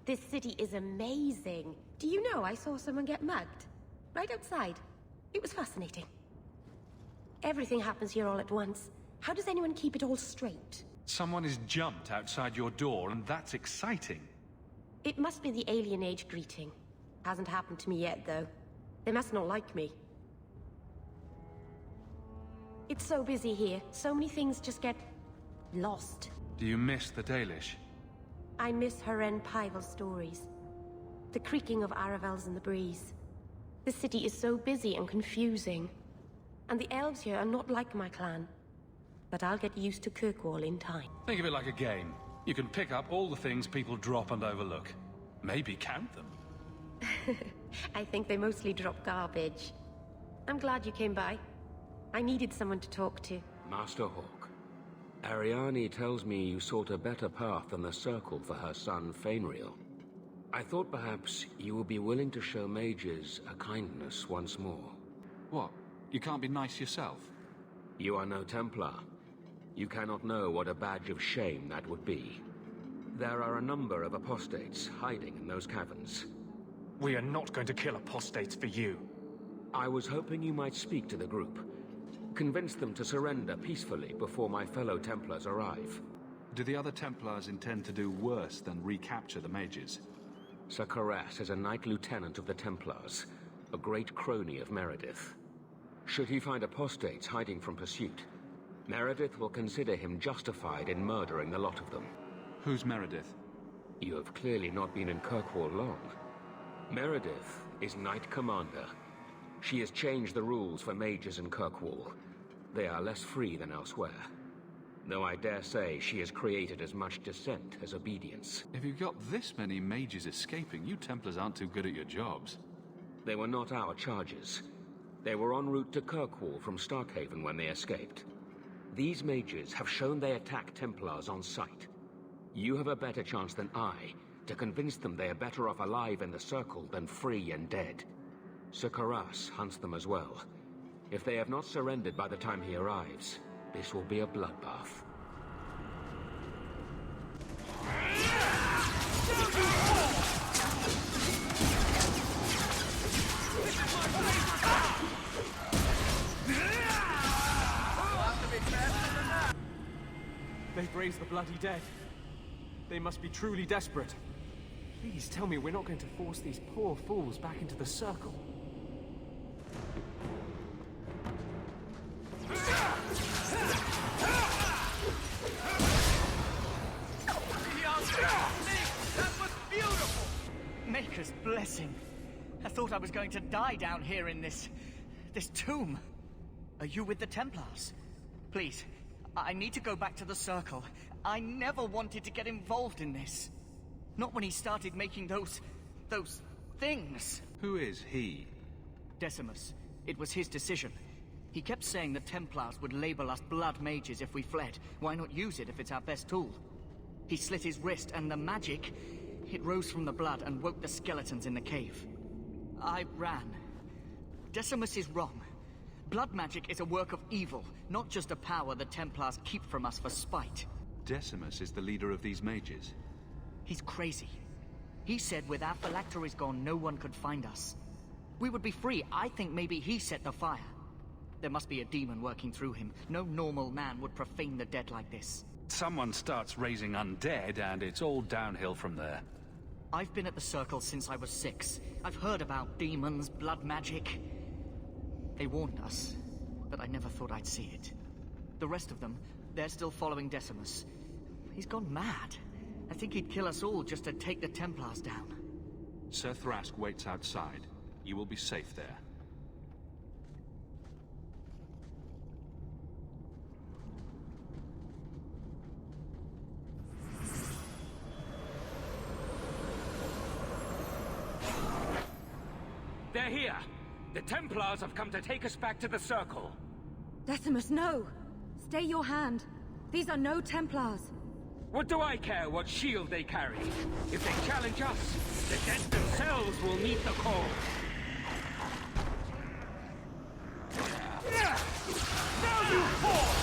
This city is amazing. Do you know I saw someone get mugged? Right outside. It was fascinating. Everything happens here all at once. How does anyone keep it all straight? Someone has jumped outside your door, and that's exciting. It must be the alien age greeting. Hasn't happened to me yet, though. They must not like me. It's so busy here. So many things just get... lost. Do you miss the Dalish? I miss Haren Pival stories. The creaking of Aravels in the breeze. The city is so busy and confusing. And the elves here are not like my clan. But I'll get used to Kirkwall in time. Think of it like a game. You can pick up all the things people drop and overlook. Maybe count them. I think they mostly drop garbage. I'm glad you came by. I needed someone to talk to. Master Hawke, Ariane tells me you sought a better path than the Circle for her son, Fainriel. I thought perhaps you would be willing to show mages a kindness once more. What? You can't be nice yourself? You are no Templar. You cannot know what a badge of shame that would be. There are a number of apostates hiding in those caverns. We are not going to kill apostates for you. I was hoping you might speak to the group. Convince them to surrender peacefully before my fellow Templars arrive. Do the other Templars intend to do worse than recapture the mages? Sir Karas is a Knight Lieutenant of the Templars, a great crony of Meredith. Should he find apostates hiding from pursuit, Meredith will consider him justified in murdering the lot of them. Who's Meredith? You have clearly not been in Kirkwall long. Meredith is Knight Commander. She has changed the rules for mages in Kirkwall. They are less free than elsewhere. Though I dare say she has created as much dissent as obedience. If you've got this many mages escaping, you Templars aren't too good at your jobs. They were not our charges. They were en route to Kirkwall from Starkhaven when they escaped. These mages have shown they attack Templars on sight. You have a better chance than I to convince them they are better off alive in the Circle than free and dead. Sir Karas hunts them as well. If they have not surrendered by the time he arrives, this will be a bloodbath. They've raised the bloody dead. They must be truly desperate. Please tell me we're not going to force these poor fools back into the Circle. That was beautiful! Maker's blessing. I thought I was going to die down here in this tomb. Are you with the Templars? Please, I need to go back to the Circle. I never wanted to get involved in this. Not when he started making those things. Who is he? Decimus. It was his decision. He kept saying the Templars would label us blood mages if we fled. Why not use it if it's our best tool? He slit his wrist, and the magic, it rose from the blood and woke the skeletons in the cave. I ran. Decimus is wrong. Blood magic is a work of evil, not just a power the Templars keep from us for spite. Decimus is the leader of these mages. He's crazy. He said with our phylacteries gone, no one could find us. We would be free. I think maybe he set the fire. There must be a demon working through him. No normal man would profane the dead like this. Someone starts raising undead, and it's all downhill from there. I've been at the Circle since I was 6. I've heard about demons, blood magic. They warned us, but I never thought I'd see it. The rest of them, they're still following Decimus. He's gone mad. I think he'd kill us all just to take the Templars down. Sir Thrask waits outside. You will be safe there. They're here! The Templars have come to take us back to the Circle! Decimus, no! Stay your hand. These are no Templars. What do I care what shield they carry? If they challenge us, the dead themselves will meet the call. Now you fall!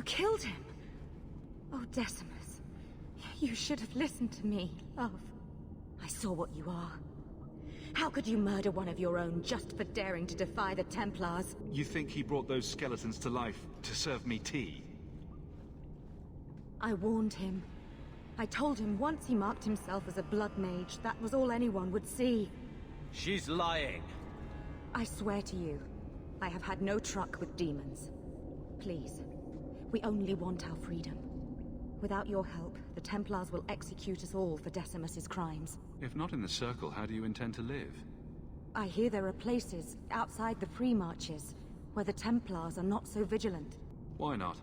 killed him? Oh, Decimus. You should have listened to me, love. I saw what you are. How could you murder one of your own just for daring to defy the Templars? You think he brought those skeletons to life to serve me tea? I warned him. I told him once he marked himself as a blood mage, that was all anyone would see. She's lying. I swear to you, I have had no truck with demons. Please, we only want our freedom. Without your help, the Templars will execute us all for Decimus's crimes. If not in the Circle, how do you intend to live? I hear there are places, outside the pre-marches, where the Templars are not so vigilant. Why not?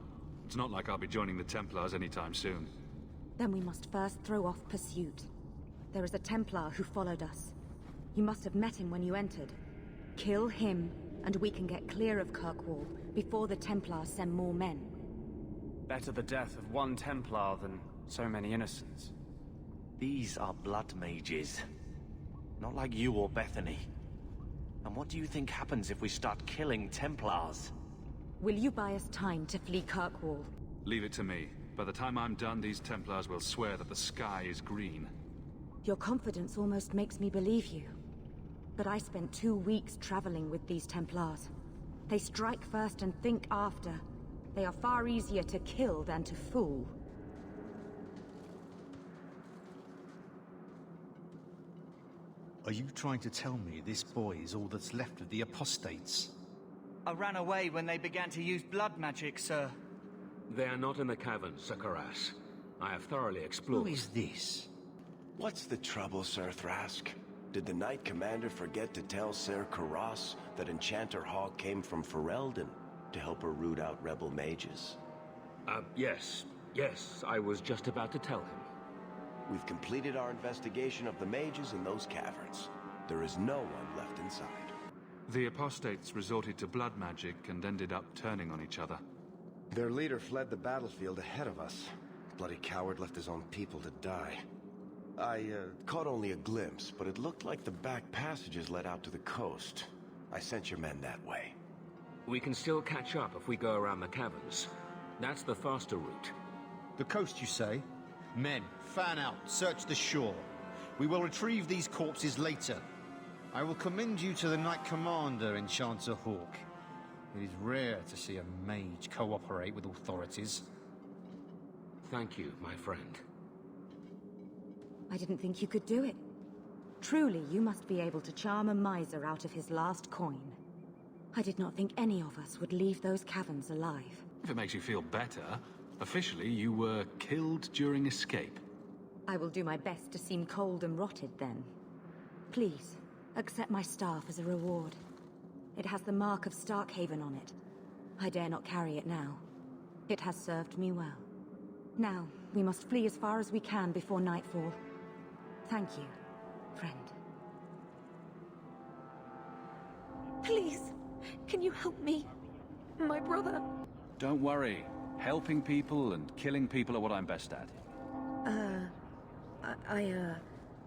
It's not like I'll be joining the Templars anytime soon. Then we must first throw off pursuit. There is a Templar who followed us. You must have met him when you entered. Kill him, and we can get clear of Kirkwall before the Templars send more men. Better the death of one Templar than so many innocents. These are blood mages. Not like you or Bethany. And what do you think happens if we start killing Templars? Will you buy us time to flee Kirkwall? Leave it to me. By the time I'm done, these Templars will swear that the sky is green. Your confidence almost makes me believe you. But I spent 2 weeks traveling with these Templars. They strike first and think after. They are far easier to kill than to fool. Are you trying to tell me this boy is all that's left of the apostates? I ran away when they began to use blood magic, sir. They are not in the caverns, Sir Karas. I have thoroughly explored. Who is this? What's the trouble, Sir Thrask? Did the Knight Commander forget to tell Sir Karas that Enchanter Hawke came from Ferelden to help her root out rebel mages? Yes. Yes, I was just about to tell him. We've completed our investigation of the mages in those caverns. There is no one left inside. The apostates resorted to blood magic and ended up turning on each other. Their leader fled the battlefield ahead of us. Bloody coward left his own people to die. I caught only a glimpse, but it looked like the back passages led out to the coast. I sent your men that way. We can still catch up if we go around the caverns. That's the faster route. The coast, you say? Men, fan out, search the shore. We will retrieve these corpses later. I will commend you to the Knight Commander, Enchanter Hawke. It is rare to see a mage cooperate with authorities. Thank you, my friend. I didn't think you could do it. Truly, you must be able to charm a miser out of his last coin. I did not think any of us would leave those caverns alive. If it makes you feel better, officially you were killed during escape. I will do my best to seem cold and rotted then. Please, accept my staff as a reward. It has the mark of Starkhaven on it. I dare not carry it now. It has served me well. Now, we must flee as far as we can before nightfall. Thank you, friend. Please, can you help me? My brother. Don't worry. Helping people and killing people are what I'm best at. I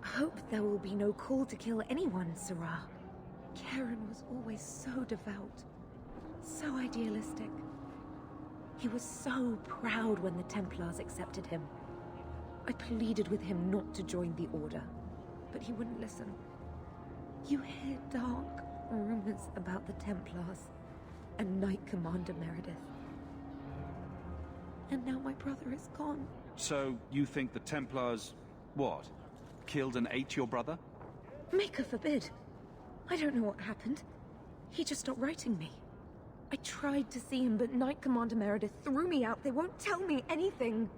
hope there will be no call to kill anyone, Sarah. Karen was always so devout, so idealistic. He was so proud when the Templars accepted him. I pleaded with him not to join the Order, but he wouldn't listen. You hear dark rumors about the Templars and Knight Commander Meredith. And now my brother is gone. So, you think the Templars, what? Killed and ate your brother? Maker forbid. I don't know what happened. He just stopped writing me. I tried to see him, but Knight Commander Meredith threw me out. They won't tell me anything.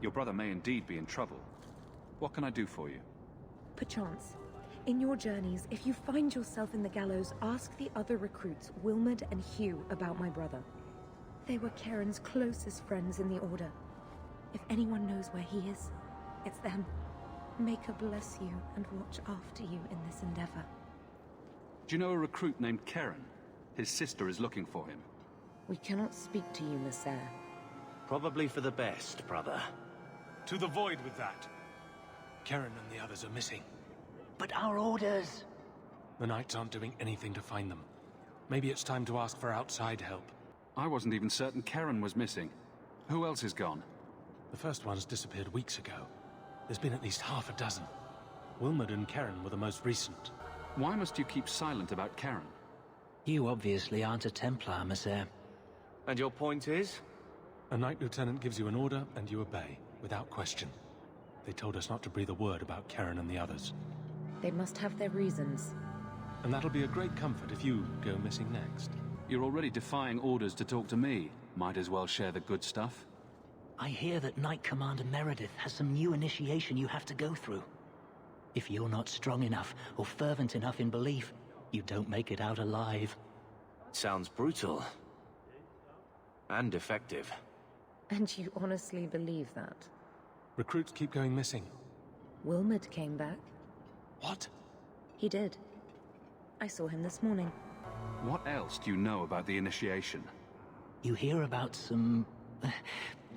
Your brother may indeed be in trouble. What can I do for you? Perchance, in your journeys, if you find yourself in the gallows, ask the other recruits, Wilmerd and Hugh, about my brother. They were Karen's closest friends in the Order. If anyone knows where he is, it's them. Maker bless you and watch after you in this endeavor. Do you know a recruit named Karen? His sister is looking for him. We cannot speak to you, Messer. Probably for the best, brother. To the void with that. Karen and the others are missing. But our orders... The Knights aren't doing anything to find them. Maybe it's time to ask for outside help. I wasn't even certain Karen was missing. Who else is gone? The first one's disappeared weeks ago. There's been at least half a dozen. Wilmot and Karen were the most recent. Why must you keep silent about Karen? You obviously aren't a Templar, Monsieur. And your point is? A Knight Lieutenant gives you an order, and you obey, without question. They told us not to breathe a word about Karen and the others. They must have their reasons. And that'll be a great comfort if you go missing next. You're already defying orders to talk to me. Might as well share the good stuff. I hear that Knight Commander Meredith has some new initiation you have to go through. If you're not strong enough or fervent enough in belief, you don't make it out alive. Sounds brutal. And effective. And you honestly believe that? Recruits keep going missing. Wilmot came back. What? He did. I saw him this morning. What else do you know about the initiation? You hear about some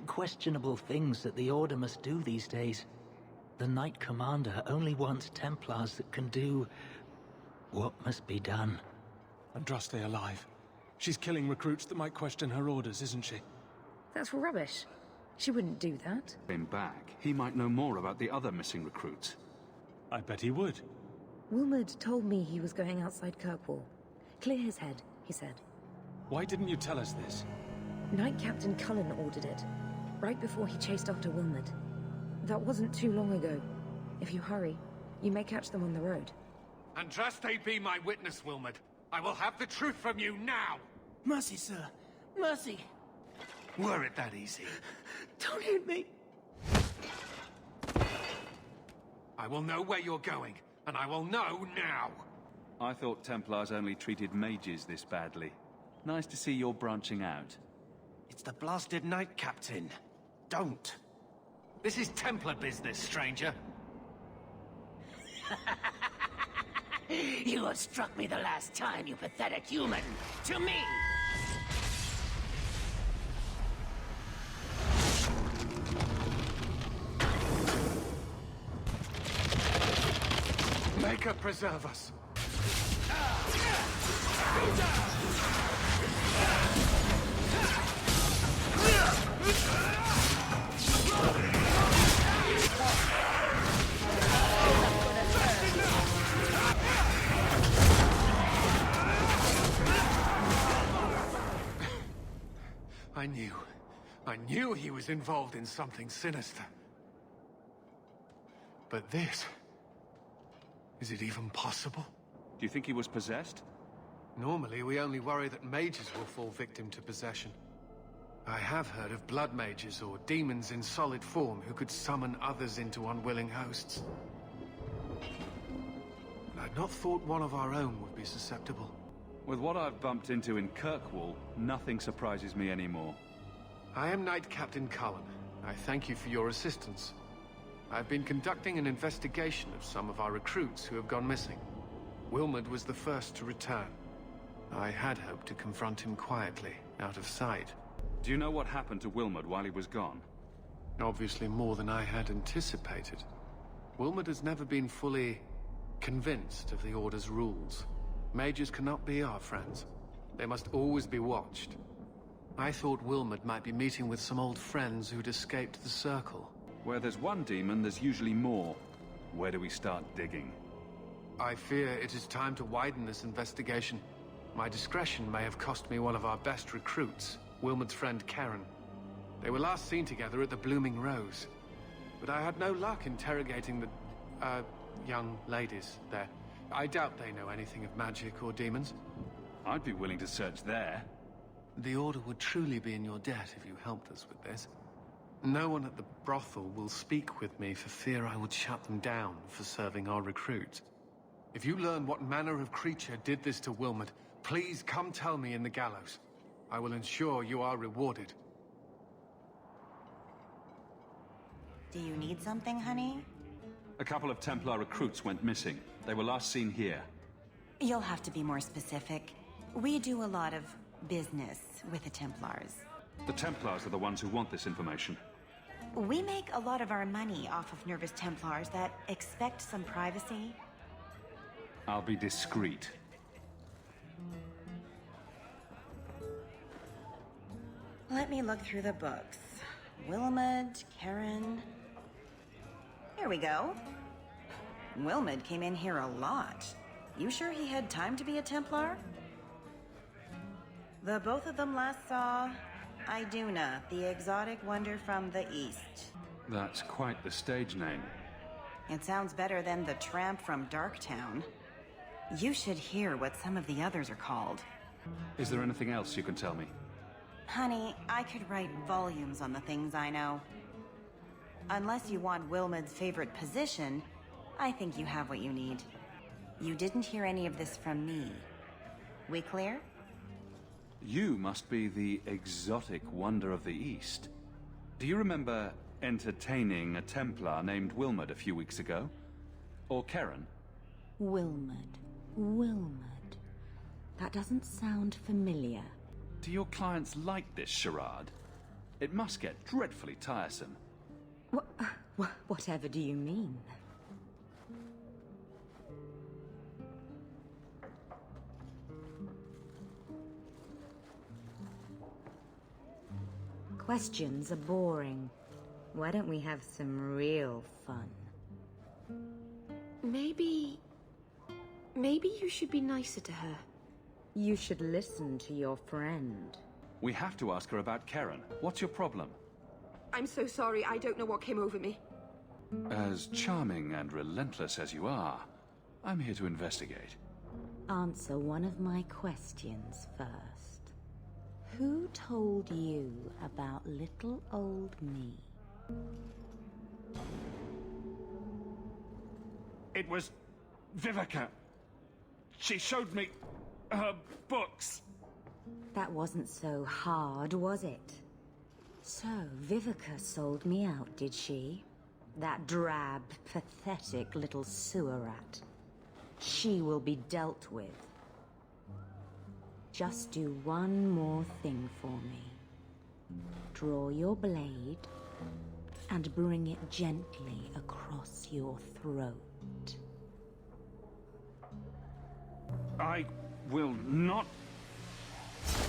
questionable things that the Order must do these days. The Knight Commander only wants Templars that can do what must be done. Andraste alive. She's killing recruits that might question her orders, isn't she? That's rubbish. She wouldn't do that. Came back. He might know more about the other missing recruits. I bet he would. Wilmot told me he was going outside Kirkwall. Clear his head, he said. Why didn't you tell us this? Knight Captain Cullen ordered it, right before he chased after Wilmot. That wasn't too long ago. If you hurry, you may catch them on the road. Andraste be my witness, Wilmot. I will have the truth from you now! Mercy, sir. Mercy. Were it that easy? Don't hit me. I will know where you're going, and I will know now! I thought Templars only treated mages this badly. Nice to see you're branching out. It's the blasted Knight Captain. Don't. This is Templar business, stranger. You have struck me the last time, you pathetic human. To me! Maker preserve us. I knew he was involved in something sinister. But this... is it even possible? Do you think he was possessed? Normally, we only worry that mages will fall victim to possession. I have heard of blood mages or demons in solid form who could summon others into unwilling hosts. But I'd not thought one of our own would be susceptible. With what I've bumped into in Kirkwall, nothing surprises me anymore. I am Knight Captain Cullen. I thank you for your assistance. I've been conducting an investigation of some of our recruits who have gone missing. Wilmot was the first to return. I had hoped to confront him quietly, out of sight. Do you know what happened to Wilmot while he was gone? Obviously more than I had anticipated. Wilmot has never been fully convinced of the Order's rules. Mages cannot be our friends. They must always be watched. I thought Wilmot might be meeting with some old friends who'd escaped the Circle. Where there's one demon, there's usually more. Where do we start digging? I fear it is time to widen this investigation. My discretion may have cost me one of our best recruits, Wilmot's friend Karen. They were last seen together at the Blooming Rose. But I had no luck interrogating the, young ladies there. I doubt they know anything of magic or demons. I'd be willing to search there. The Order would truly be in your debt if you helped us with this. No one at the brothel will speak with me for fear I would shut them down for serving our recruits. If you learn what manner of creature did this to Wilmot, please come tell me in the gallows. I will ensure you are rewarded. Do you need something, honey? A couple of Templar recruits went missing. They were last seen here. You'll have to be more specific. We do a lot of business with the Templars. The Templars are the ones who want this information. We make a lot of our money off of nervous Templars that expect some privacy. I'll be discreet. Let me look through the books. Wilmot, Karen... Here we go. Wilmot came in here a lot. You sure he had time to be a Templar? The both of them last saw Iduna, the exotic wonder from the east. That's quite the stage name. It sounds better than the tramp from Darktown. You should hear what some of the others are called. Is there anything else you can tell me? Honey, I could write volumes on the things I know. Unless you want Wilmot's favorite position, I think you have what you need. You didn't hear any of this from me. We clear? You must be the exotic wonder of the East. Do you remember entertaining a Templar named Wilmot a few weeks ago? Or Karen? Wilmot. Wilmot. That doesn't sound familiar. Do your clients like this charade? It must get dreadfully tiresome. Whatever do you mean? Questions are boring. Why don't we have some real fun? Maybe you should be nicer to her. You should listen to your friend. We have to ask her about Karen. What's your problem? I'm so sorry, I don't know what came over me. As charming and relentless as you are, I'm here to investigate. Answer one of my questions first. Who told you about little old me? It was Vivica. She showed me her books. That wasn't so hard, was it? So, Vivica sold me out, did she? That drab, pathetic little sewer rat. She will be dealt with. Just do one more thing for me. Draw your blade and bring it gently across your throat. I will not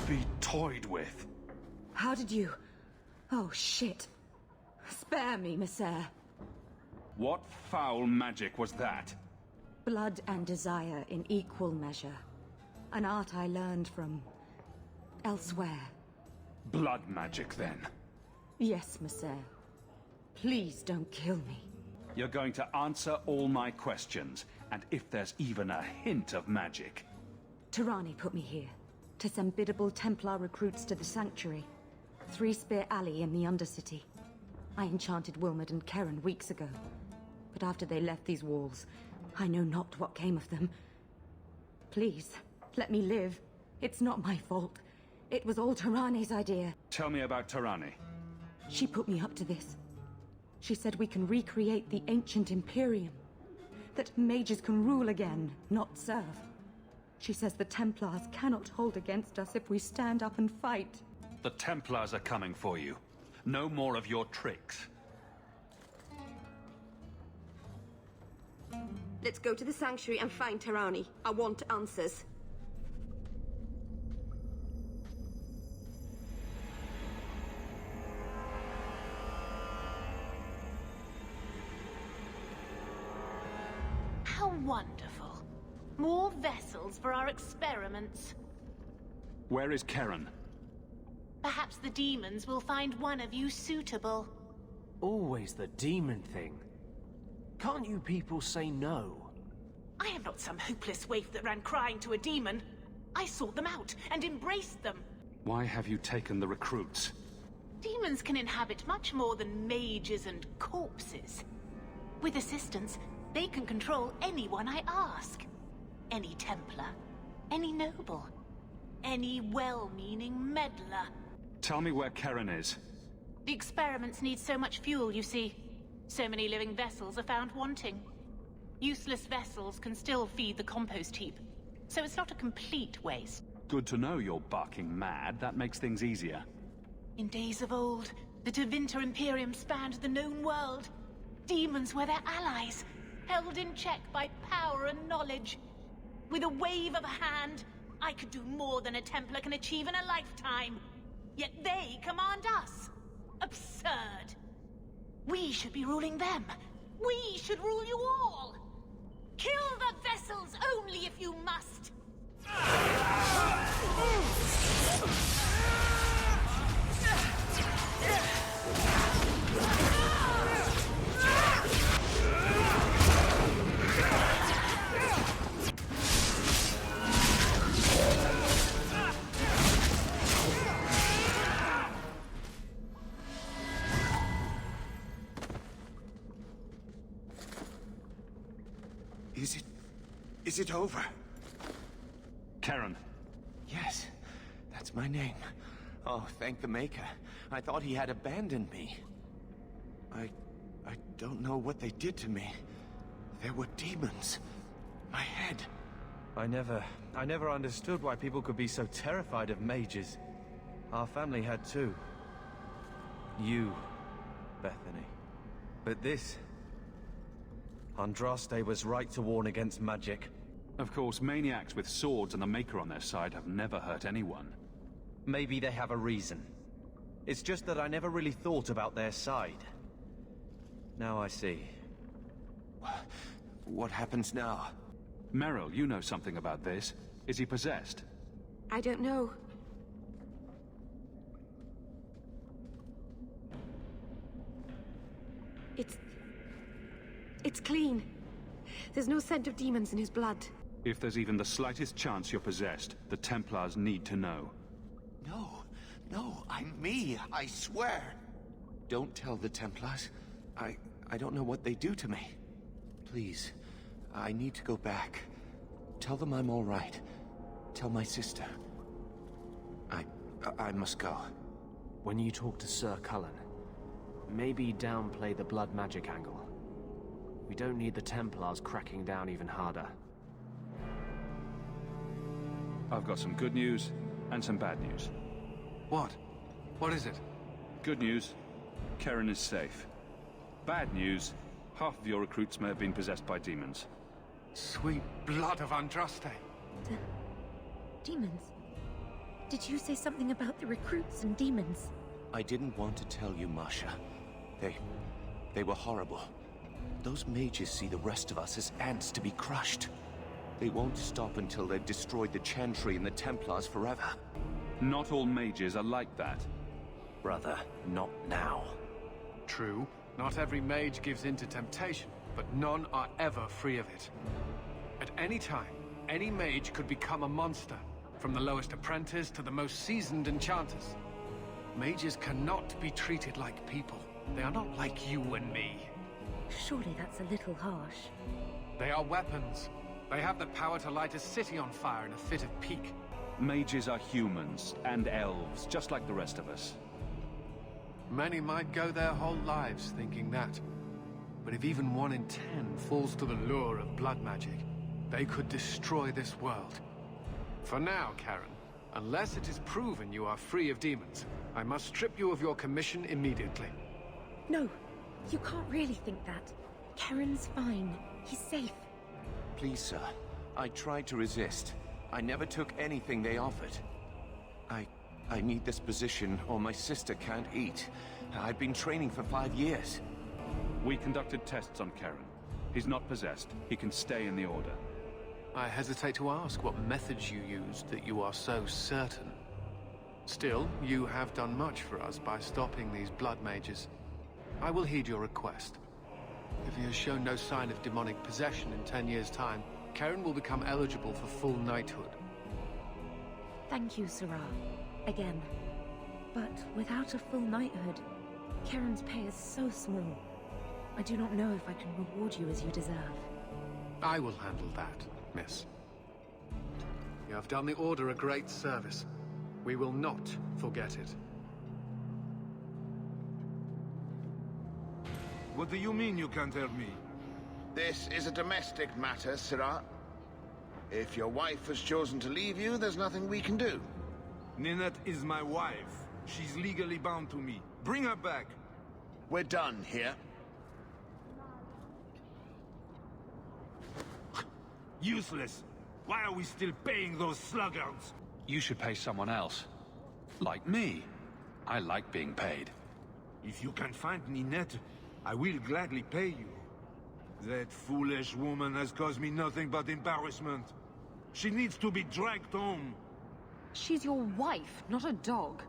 be toyed with. How did you... Oh, shit. Spare me, Messer. What foul magic was that? Blood and desire in equal measure. An art I learned from... elsewhere. Blood magic, then? Yes, Messer. Please don't kill me. You're going to answer all my questions, and if there's even a hint of magic... Tirani put me here, to send biddable Templar recruits to the Sanctuary. Three-Spear Alley in the Undercity. I enchanted Wilmot and Karen weeks ago. But after they left these walls, I know not what came of them. Please, let me live. It's not my fault. It was all Tirani's idea. Tell me about Tirani. She put me up to this. She said we can recreate the ancient Imperium. That mages can rule again, not serve. She says the Templars cannot hold against us if we stand up and fight. The Templars are coming for you. No more of your tricks. Let's go to the Sanctuary and find Tirani. I want answers. How wonderful. More vessels for our experiments. Where is Karen? Perhaps the demons will find one of you suitable. Always the demon thing. Can't you people say no? I am not some hopeless waif that ran crying to a demon. I sought them out and embraced them. Why have you taken the recruits? Demons can inhabit much more than mages and corpses. With assistance, they can control anyone I ask. Any Templar, any noble, any well-meaning meddler. Tell me where Karen is. The experiments need so much fuel, you see. So many living vessels are found wanting. Useless vessels can still feed the compost heap, so it's not a complete waste. Good to know you're barking mad. That makes things easier. In days of old, the Tevinter Imperium spanned the known world. Demons were their allies, held in check by power and knowledge. With a wave of a hand, I could do more than a Templar can achieve in a lifetime. Yet they command us. Absurd! We should be ruling them. We should rule you all! Kill the vessels only if you must! Is it over? Karen. Yes, that's my name. Oh, thank the Maker. I thought he had abandoned me. I don't know what they did to me. There were demons. My head. I never understood why people could be so terrified of mages. Our family had too. You, Bethany. But this... Andraste was right to warn against magic. Of course, maniacs with swords and the Maker on their side have never hurt anyone. Maybe they have a reason. It's just that I never really thought about their side. Now I see. What happens now? Merrill, you know something about this. Is he possessed? I don't know. It's clean. There's no scent of demons in his blood. If there's even the slightest chance you're possessed, the Templars need to know. No, I'm me, I swear. Don't tell the Templars. I don't know what they do to me. Please, I need to go back. Tell them I'm all right. Tell my sister. I must go. When you talk to Sir Cullen, maybe downplay the blood magic angle. We don't need the Templars cracking down even harder. I've got some good news and some bad news. What? What is it? Good news, Karen is safe. Bad news, half of your recruits may have been possessed by demons. Sweet blood of Andraste. Demons? Did you say something about the recruits and demons? I didn't want to tell you, Masha. They were horrible. Those mages see the rest of us as ants to be crushed. They won't stop until they've destroyed the Chantry and the Templars forever. Not all mages are like that. Brother, not now. True, not every mage gives in to temptation, but none are ever free of it. At any time, any mage could become a monster, from the lowest apprentice to the most seasoned enchanters. Mages cannot be treated like people. They are not like you and me. Surely that's a little harsh. They are weapons. They have the power to light a city on fire in a fit of pique. Mages are humans and elves, just like the rest of us. Many might go their whole lives thinking that. But if even 1 in 10 falls to the lure of blood magic, they could destroy this world. For now, Karen, unless it is proven you are free of demons, I must strip you of your commission immediately. No, you can't really think that. Karen's fine. He's safe. Please, sir. I tried to resist. I never took anything they offered. I need this position, or my sister can't eat. I've been training for 5 years. We conducted tests on Karen. He's not possessed. He can stay in the Order. I hesitate to ask what methods you used that you are so certain. Still, you have done much for us by stopping these blood mages. I will heed your request. If he has shown no sign of demonic possession in 10 years' time, Karen will become eligible for full knighthood. Thank you, Sarah. Again. But without a full knighthood, Karen's pay is so small. I do not know if I can reward you as you deserve. I will handle that, miss. You have done the Order a great service. We will not forget it. What do you mean you can't help me? This is a domestic matter, Sirah. If your wife has chosen to leave you, there's nothing we can do. Ninette is my wife. She's legally bound to me. Bring her back. We're done here. Useless. Why are we still paying those sluggards? You should pay someone else. Like me. I like being paid. If you can find Ninette, I will gladly pay you. That foolish woman has caused me nothing but embarrassment. She needs to be dragged home. She's your wife, not a dog.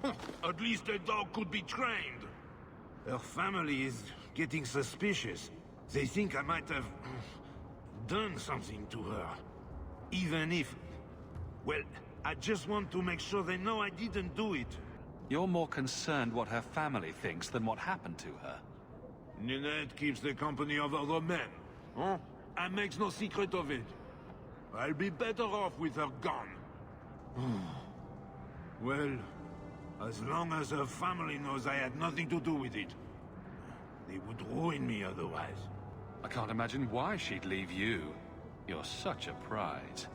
At least a dog could be trained. Her family is getting suspicious. They think I might have done something to her. Even if... Well, I just want to make sure they know I didn't do it. You're more concerned what her family thinks than what happened to her. Ninette keeps the company of other men, huh? And makes no secret of it. I'll be better off with her gone. Well, as long as her family knows I had nothing to do with it, they would ruin me otherwise. I can't imagine why she'd leave you. You're such a prize.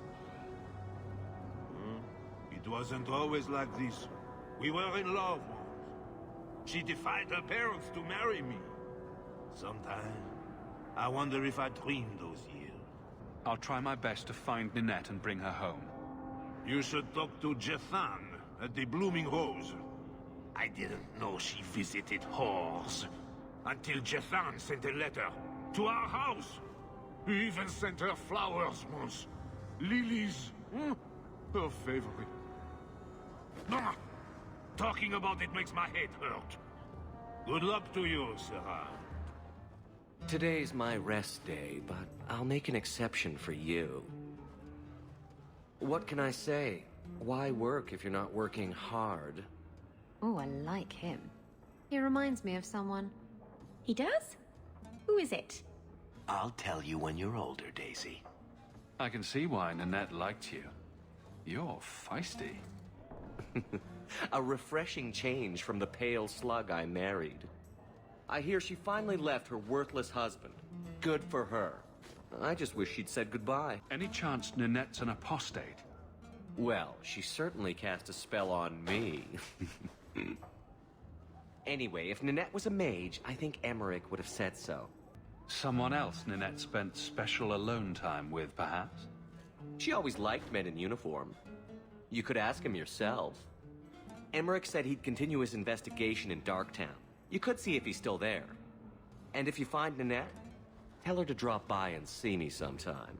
It wasn't always like this. We were in love once. She defied her parents to marry me. Sometimes, I wonder if I dreamed those years. I'll try my best to find Ninette and bring her home. You should talk to Jethan at the Blooming Rose. I didn't know she visited whores. Until Jethan sent a letter to our house. He even sent her flowers once. Lilies. Her favorite. Ah, talking about it makes my head hurt. Good luck to you, Sarah. Today's my rest day, but I'll make an exception for you. What can I say? Why work if you're not working hard? Oh, I like him. He reminds me of someone. He does? Who is it? I'll tell you when you're older, Daisy. I can see why Ninette liked you. You're feisty. A refreshing change from the pale slug I married. I hear she finally left her worthless husband. Good for her. I just wish she'd said goodbye. Any chance Ninette's an apostate? Well, she certainly cast a spell on me. Anyway, if Ninette was a mage, I think Emmerich would have said so. Someone else Ninette spent special alone time with, perhaps? She always liked men in uniform. You could ask him yourself. Emmerich said he'd continue his investigation in Darktown. You could see if he's still there. And if you find Ninette, tell her to drop by and see me sometime.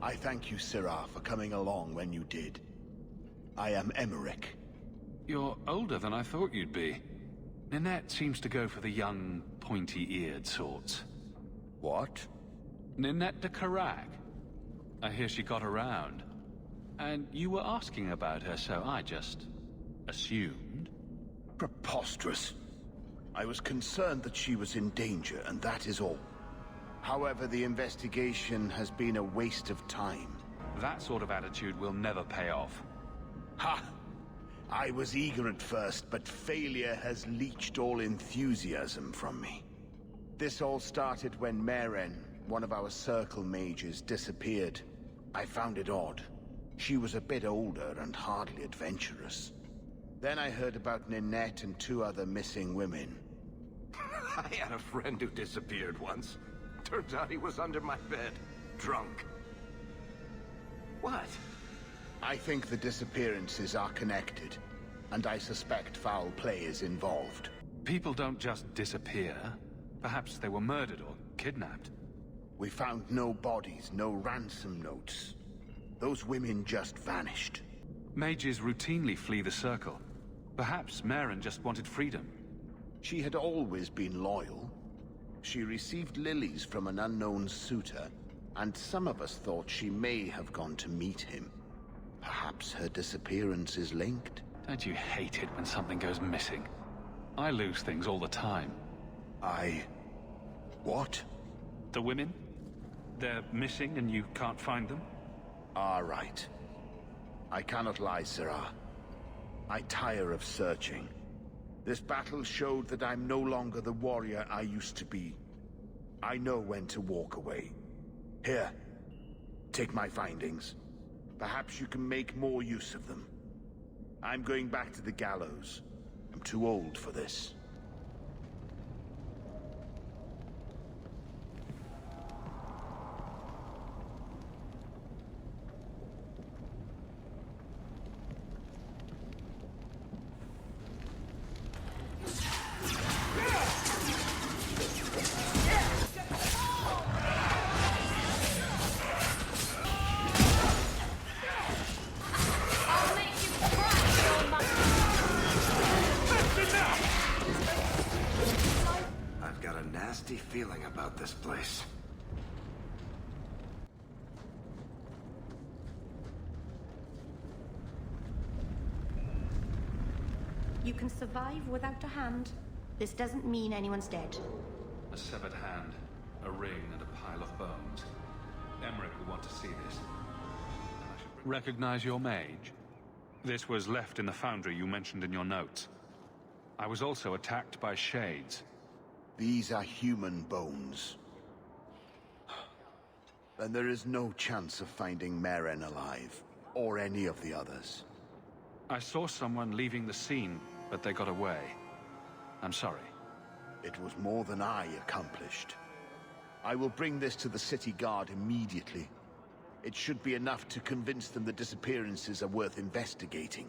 I thank you, Syrah, for coming along when you did. I am Emmerich. You're older than I thought you'd be. Ninette seems to go for the young, pointy-eared sorts. What? Ninette de Carac. I hear she got around. And you were asking about her, so I just assumed. Preposterous. I was concerned that she was in danger, and that is all. However, the investigation has been a waste of time. That sort of attitude will never pay off. Ha! I was eager at first, but failure has leached all enthusiasm from me. This all started when Meren, one of our circle mages, disappeared. I found it odd. She was a bit older and hardly adventurous. Then I heard about Ninette and 2 other missing women. I had a friend who disappeared once. Turns out he was under my bed, drunk. What? I think the disappearances are connected, and I suspect foul play is involved. People don't just disappear. Perhaps they were murdered or kidnapped. We found no bodies, no ransom notes. Those women just vanished. Mages routinely flee the Circle. Perhaps Meren just wanted freedom. She had always been loyal. She received lilies from an unknown suitor, and some of us thought she may have gone to meet him. Perhaps her disappearance is linked. Don't you hate it when something goes missing? I lose things all the time. What? The women? They're missing and you can't find them? Right. I cannot lie, Syrah. I tire of searching. This battle showed that I'm no longer the warrior I used to be. I know when to walk away. Here, take my findings. Perhaps you can make more use of them. I'm going back to the gallows. I'm too old for this. this. You can survive without a hand. This doesn't mean anyone's dead. A severed hand, a ring, and a pile of bones. Emmerich will want to see this. Recognize your mage? This was left in the foundry you mentioned in your notes. I was also attacked by shades. These are human bones. Then there is no chance of finding Meren alive, or any of the others. I saw someone leaving the scene, but they got away. I'm sorry. It was more than I accomplished. I will bring this to the city guard immediately. It should be enough to convince them the disappearances are worth investigating.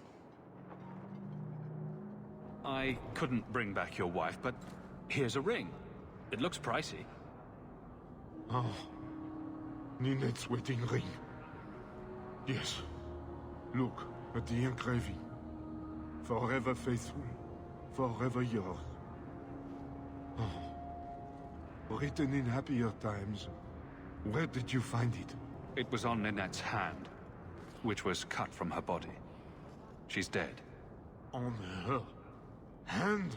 I couldn't bring back your wife, but here's a ring. It looks pricey. Oh, Ninette's wedding ring. Yes. Look at the engraving. Forever faithful, forever yours. Oh. Written in happier times. Where did you find it? It was on Ninette's hand, which was cut from her body. She's dead. On her hand?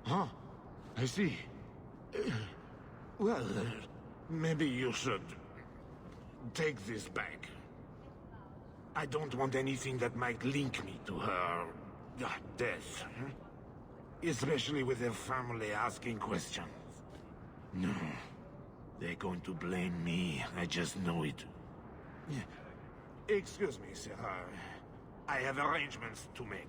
Huh. I see. Well, maybe you should take this back. I don't want anything that might link me to her death. Especially with her family asking questions. No. They're going to blame me. I just know it. Excuse me, sir. I have arrangements to make.